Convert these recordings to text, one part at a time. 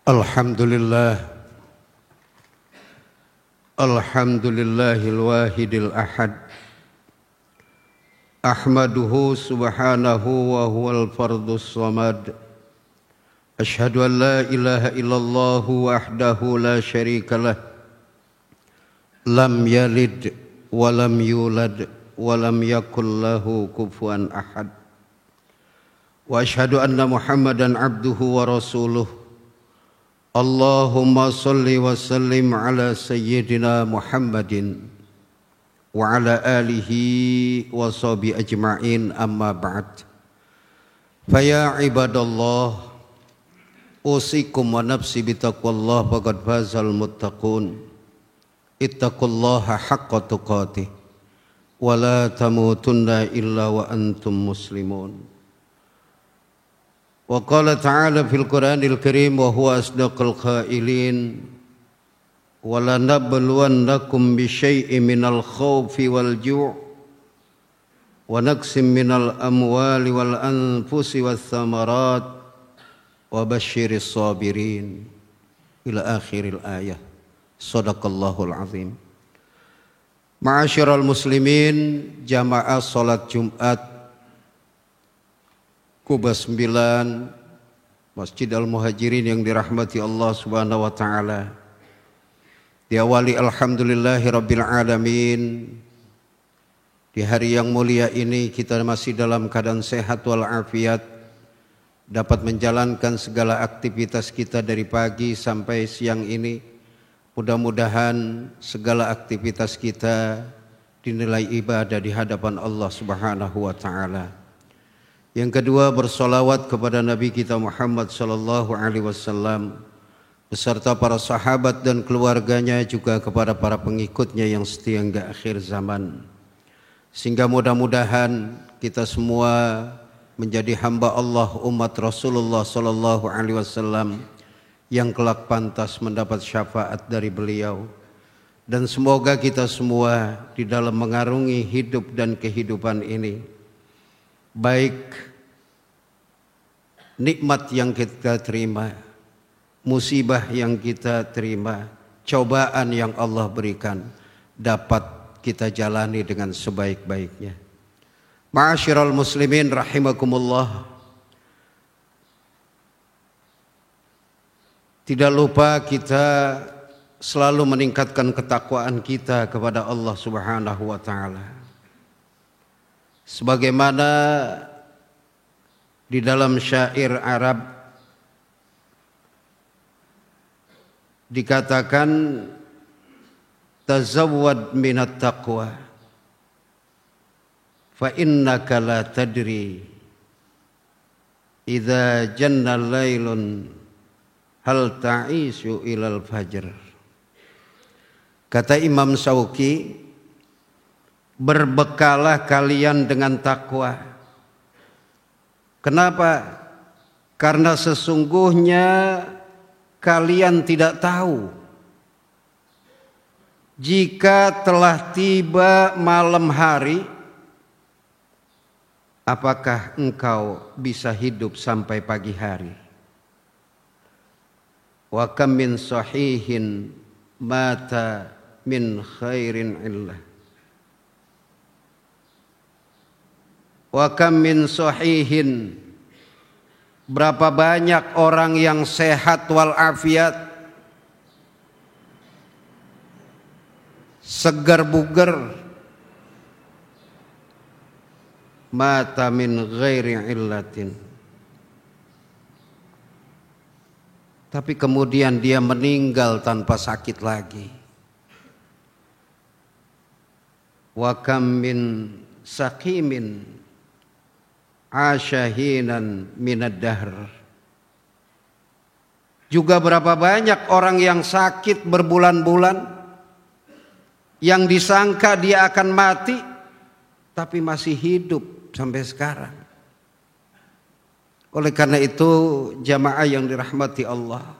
Alhamdulillah, alhamdulillahil wahidil ahad. Ahmaduhu subhanahu wa huwal fardus samad. Ashhadu an la ilaha illallah wahdahu la syarikalah. Lam yalid wa lam yulad wa lam yakul lahu kufuwan ahad. Wa ashhadu anna Muhammadan abduhu wa rasuluh. Allahumma salli wa sallim ala sayyidina Muhammadin wa ala alihi wa sahbihi ajma'in, amma ba'd. Faya ibadallah, usikum wa nafsi bitaqwallah, faqad fazal muttaqun. Ittaqullaha haqqa tuqatih wa la tamutunna illa wa antum muslimun. Wa qala ta'ala fil Qur'anil Karim wa huwa asdaqul qailin wa lanabluwannakum bi syai'in minal khawfi wal ju' wa naqsim minal amwali wal anfusi wath thamarat wa basyiris sabirin ila akhiril ayah. Shadaqallahul azim. Ma'asyiral muslimin, jamaah salat Jumat Kuba 9 Masjid Al-Muhajirin yang dirahmati Allah Subhanahu wa taala. Diawali alhamdulillahi rabbil alamin. Di hari yang mulia ini kita masih dalam keadaan sehat wal afiat, dapat menjalankan segala aktivitas kita dari pagi sampai siang ini. Mudah-mudahan segala aktivitas kita dinilai ibadah di hadapan Allah Subhanahu wa taala. Yang kedua, bersolawat kepada Nabi kita Muhammad sallallahu alaihi wasallam beserta para sahabat dan keluarganya, juga kepada para pengikutnya yang setia hingga akhir zaman. Sehingga mudah-mudahan kita semua menjadi hamba Allah, umat Rasulullah sallallahu alaihi wasallam yang kelak pantas mendapat syafaat dari beliau. Dan semoga kita semua di dalam mengarungi hidup dan kehidupan ini, baik nikmat yang kita terima, musibah yang kita terima, cobaan yang Allah berikan, dapat kita jalani dengan sebaik-baiknya. Ma'asyiral muslimin rahimakumullah. Tidak lupa kita selalu meningkatkan ketakwaan kita kepada Allah Subhanahu wa taala. Sebagaimana di dalam syair Arab dikatakan, tazawwad minat taqwa fa innaka la tadri idza janna lailun hal ta'ishu ilal fajr. Kata Imam Syauqi, berbekalah kalian dengan takwa. Kenapa? Karena sesungguhnya kalian tidak tahu jika telah tiba malam hari, apakah engkau bisa hidup sampai pagi hari. Wa kam min sahihin mata min khairin illah. Wa kam min sahihin, berapa banyak orang yang sehat wal afiat, segar bugar, mata min ghairi illatin, tapi kemudian dia meninggal tanpa sakit lagi. Wa kam min saqimin asyahinan minad dahr. Juga berapa banyak orang yang sakit berbulan-bulan, yang disangka dia akan mati tapi masih hidup sampai sekarang. Oleh karena itu, jamaah yang dirahmati Allah,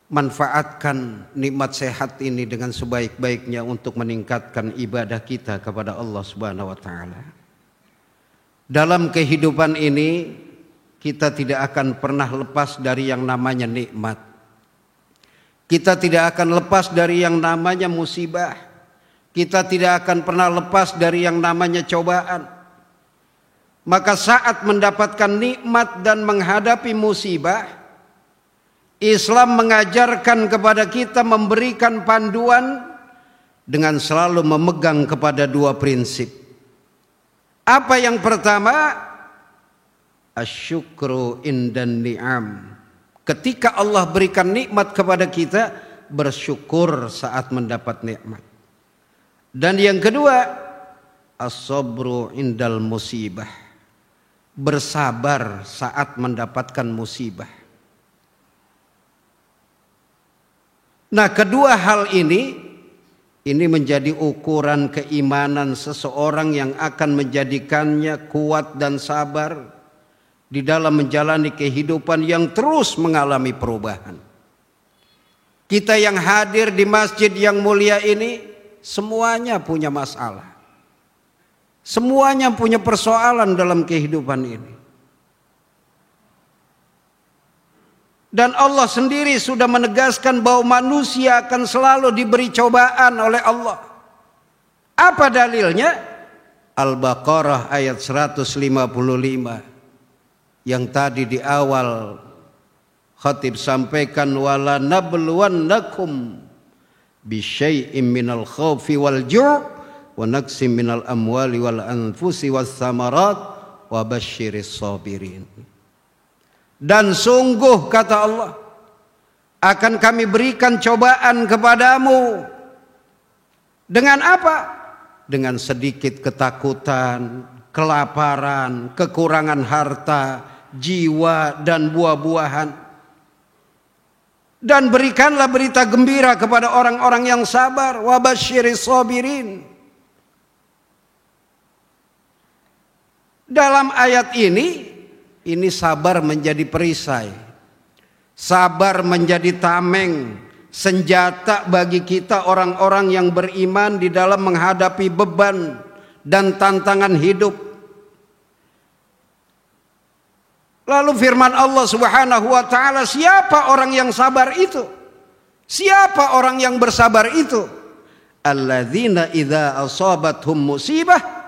manfaatkan nikmat sehat ini dengan sebaik-baiknya untuk meningkatkan ibadah kita kepada Allah Subhanahu wa taala. Dalam kehidupan ini kita tidak akan pernah lepas dari yang namanya nikmat. Kita tidak akan lepas dari yang namanya musibah. Kita tidak akan pernah lepas dari yang namanya cobaan. Maka saat mendapatkan nikmat dan menghadapi musibah, Islam mengajarkan kepada kita, memberikan panduan dengan selalu memegang kepada dua prinsip. Apa yang pertama? Asyukru indan ni'am. Ketika Allah berikan nikmat kepada kita, bersyukur saat mendapat nikmat. Dan yang kedua, as-sabru indal musibah. Bersabar saat mendapatkan musibah. Nah, kedua hal ini menjadi ukuran keimanan seseorang yang akan menjadikannya kuat dan sabar di dalam menjalani kehidupan yang terus mengalami perubahan. Kita yang hadir di masjid yang mulia ini semuanya punya masalah. Semuanya punya persoalan dalam kehidupan ini. Dan Allah sendiri sudah menegaskan bahwa manusia akan selalu diberi cobaan oleh Allah. Apa dalilnya? Al-Baqarah ayat 155 yang tadi di awal khatib sampaikan, wala nabluwannakum bisyai'im minal khawfi wal ju' wa naqsim minal amwali wal anfusi was samarat wa basyiris sabirin. Dan sungguh kata Allah, akan kami berikan cobaan kepadamu. Dengan apa? Dengan sedikit ketakutan, kelaparan, kekurangan harta, jiwa dan buah-buahan. Dan berikanlah berita gembira kepada orang-orang yang sabar. Wa basyiris sabirin. Dalam ayat ini sabar menjadi perisai. Sabar menjadi tameng, senjata bagi kita orang-orang yang beriman di dalam menghadapi beban dan tantangan hidup. Lalu firman Allah Subhanahu wa taala, siapa orang yang sabar itu? Siapa orang yang bersabar itu? Alladzina idza asabathum musibah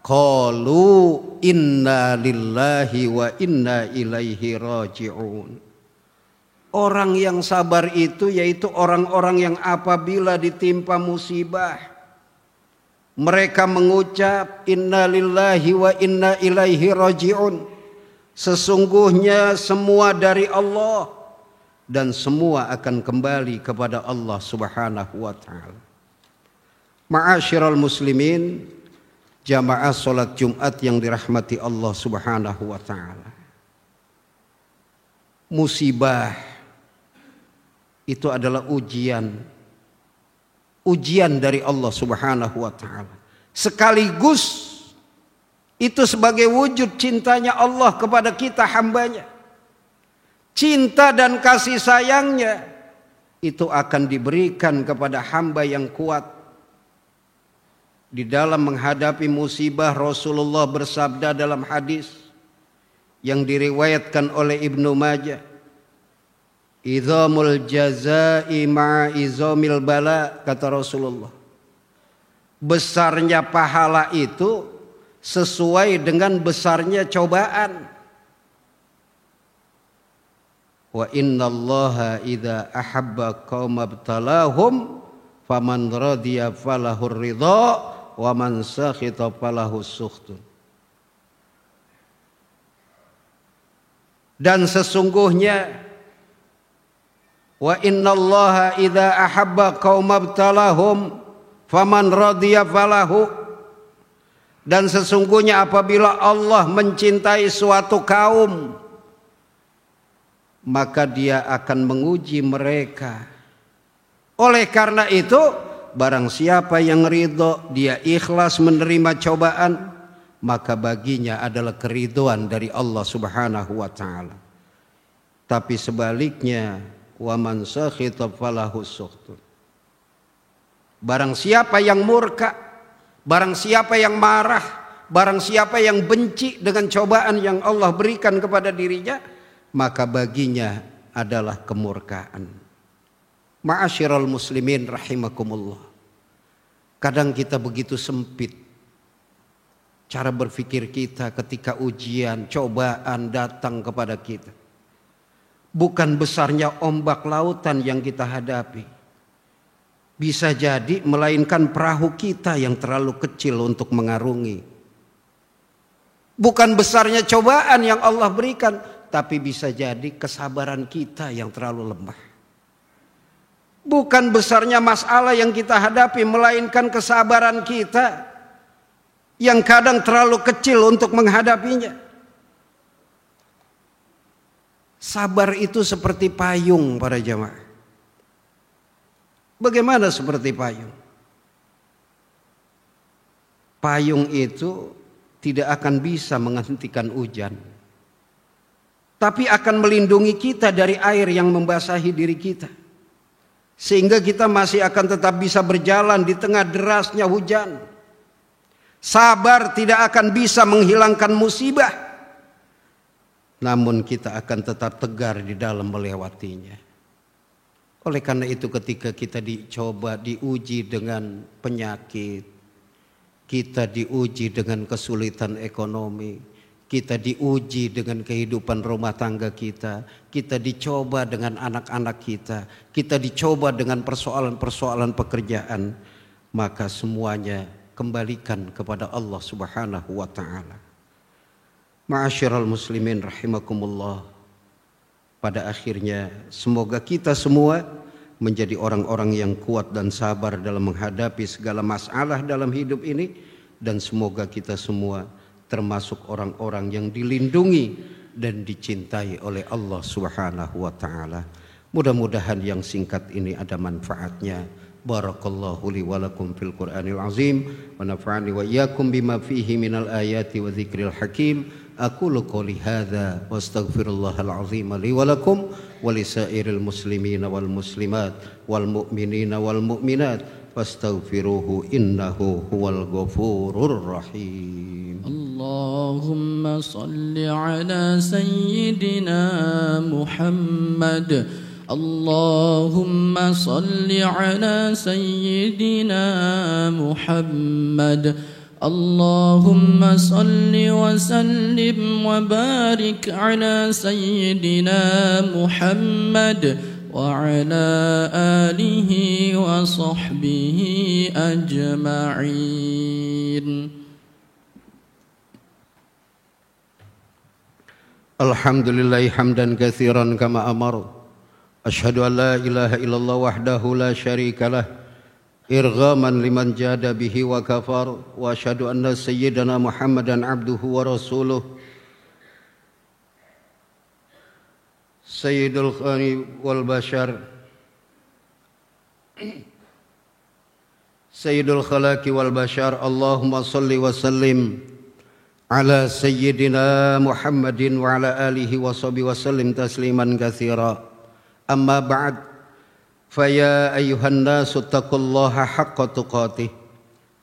qalu inna lillahi wa inna ilaihi raji'un. Orang yang sabar itu yaitu orang-orang yang apabila ditimpa musibah, mereka mengucap inna lillahi wa inna ilaihi raji'un. Sesungguhnya semua dari Allah dan semua akan kembali kepada Allah Subhanahu wa taala. Ma'asyiral muslimin, jamaah salat Jumat yang dirahmati Allah Subhanahu wa taala. Musibah itu adalah ujian dari Allah Subhanahu wa taala. Sekaligus itu sebagai wujud cintanya Allah kepada kita hambanya. Cinta dan kasih sayangnya itu akan diberikan kepada hamba yang kuat. Di dalam menghadapi musibah, Rasulullah bersabda dalam hadis yang diriwayatkan oleh Ibnu Majah, "Idzamul jazaa'i ma'a izamil bala," kata Rasulullah. Besarnya pahala itu sesuai dengan besarnya cobaan. Wa innallaha idza ahabba qauman ibtalahum faman radiya falahur ridha wa man sakhita falahu sukhtun. Dan sesungguhnya wa innallaha idza ahabba qauman ibtalahum faman radiya falahu. Dan sesungguhnya apabila Allah mencintai suatu kaum, maka dia akan menguji mereka. Oleh karena itu, barang siapa yang ridho, dia ikhlas menerima cobaan, maka baginya adalah keridhoan dari Allah Subhanahu wa taala. Tapi sebaliknya, wa man sakhita falahu sukhtun. Barang siapa yang murka, barang siapa yang marah, Barang siapa yang benci dengan cobaan yang Allah berikan kepada dirinya, maka baginya adalah kemurkaan. Ma'asyiral muslimin rahimakumullah. Kadang kita begitu sempit cara berpikir kita ketika ujian, cobaan datang kepada kita. Bukan besarnya ombak lautan yang kita hadapi. Bisa jadi melainkan perahu kita yang terlalu kecil untuk mengarungi. Bukan besarnya cobaan yang Allah berikan, tapi bisa jadi kesabaran kita yang terlalu lemah. Bukan besarnya masalah yang kita hadapi, melainkan kesabaran kita yang kadang terlalu kecil untuk menghadapinya. Sabar itu seperti payung para jamaah. Bagaimana seperti payung? Payung itu tidak akan bisa menghentikan hujan, tapi akan melindungi kita dari air yang membasahi diri kita, sehingga kita masih akan tetap bisa berjalan di tengah derasnya hujan. Sabar tidak akan bisa menghilangkan musibah, namun kita akan tetap tegar di dalam melewatinya. Oleh karena itu ketika kita dicoba, diuji dengan penyakit, kita diuji dengan kesulitan ekonomi, kita diuji dengan kehidupan rumah tangga kita dicoba dengan anak-anak kita dicoba dengan persoalan-persoalan pekerjaan, maka semuanya kembalikan kepada Allah Subhanahu wa taala. Ma'asyiral muslimin rahimakumullah. Pada akhirnya semoga kita semua menjadi orang-orang yang kuat dan sabar dalam menghadapi segala masalah dalam hidup ini, dan semoga kita semua termasuk orang-orang yang dilindungi dan dicintai oleh Allah Subhanahu wa taala. Mudah-mudahan yang singkat ini ada manfaatnya. Barakallahu li wa lakum fil Qur'anil azim wa nafa'ani wa iyyakum bima fihi minal ayati wa dzikril hakim. Aqulu qouli hadza wa astaghfirullahal azim li wa lakum wa lisairil muslimina wal muslimat wal mu'minina wal mu'minat fastaghfiruhu innahu huwal ghafurur rahim. Allahumma salli ala sayyidina Muhammad. Allahumma salli ala sayyidina Muhammad. Allahumma salli wa sallim wa barik ala sayyidina Muhammad wa ala alihi wa sahbihi ajma'in. Alhamdulillah hamdan katsiran kama amar. Asyhadu an la ilaha illallah wahdahu la syarikalah irghaman liman jada bihi wa kafar, wa asyhadu anna sayyidana Muhammadan abduhu wa rasuluh sayyidul khani wal bashar sayyidul khalaqi wal bashar. Allahumma salli wa sallim ala sayyidina Muhammadin wa ala alihi wa sahbihi wa sallim tasliman katsira. Amma ba'd. Faya ayyuhan nasu taqullaha haqqa tuqatih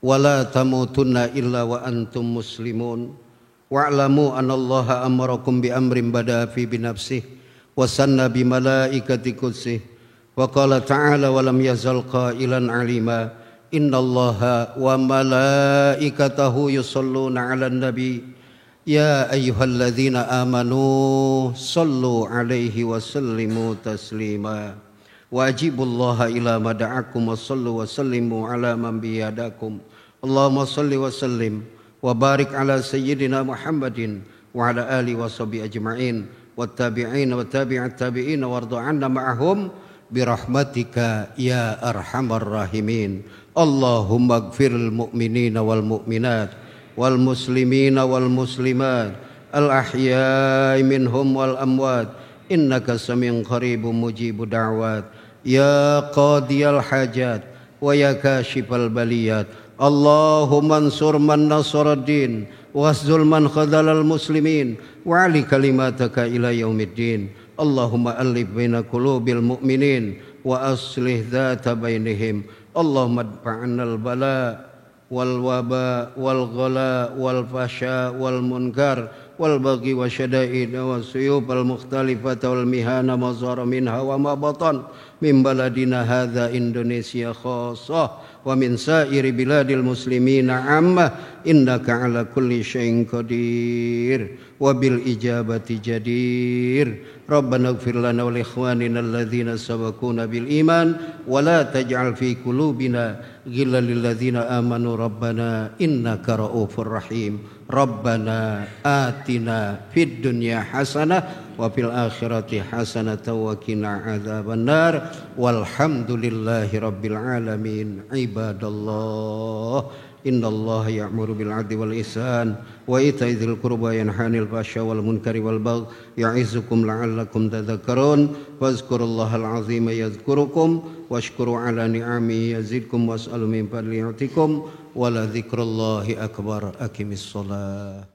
wa la tamutunna illa wa antum muslimun wa'lamu anallaha amarakum bi amrin bada fi binafsih wa sanna bi malaikati qudsih wa qala ta'ala wa lam yazal qailan alima innallaha wa malaikatahu yusalluna 'alan nabi ya ayyuhalladzina amanu sallu 'alaihi wa sallimu taslima. Wajibullaha ila mada'akum wa sallu wa sallimu ala man biyadakum. Allahumma salli wa sallim wa barik ala sayyidina Muhammadin wa ala alihi wa sahbihi ajma'in wa tabi'in wa tabi'at tabi'in warda 'anna ma'ahum birahmatika ya arhamar rahimin. Allahumma ighfiril mu'minina wal mu'minat wal muslimina wal muslimat al ahya'i minhum wal amwat innaka samiun qaribun mujibud da'wat ya qadiyal hajat wa ya kashifal baliyat. Allahumma ansur man nasaraddin wahzul man khadhalal muslimin wa ali kalimataka ila yaumiddin. Allahumma alif baina qulubil mu'minin wa aslih dhata bainihim. Allahumma adfa'annal bala والوباء والغلاء والفحشاء والمنكر والبغي والشدائد والسيوف المختلفة والمهان ما ظهر منها وما بطن من بلدنا هذا إندونيسيا خاصة ومن سائر بلاد المسلمين عامة إنك على كل شيء قدير وبالإجابة جدير ربنا اغفر لنا ولإخواننا الذين سبقونا بالإيمان ولا تجعل في قلوبنا غلا للذين آمنوا ربنا إنك رؤوف رحيم ربنا آتنا في الدنيا حسنة وفي الآخرة حسنة وقنا عذاب النار والحمد لله رب العالمين عباد الله إن الله يأمر بالعدل والإحسان وإيتاء ذي القربى وينهى عن الفحشاء والمنكر والبغي يعظكم لعلكم تذكرون فاذكروا الله العظيم يذكركم واشكروا على نعمه يزدكم واسألوا من فضله يعطكم ولذكر الله أكبر أقم الصلاة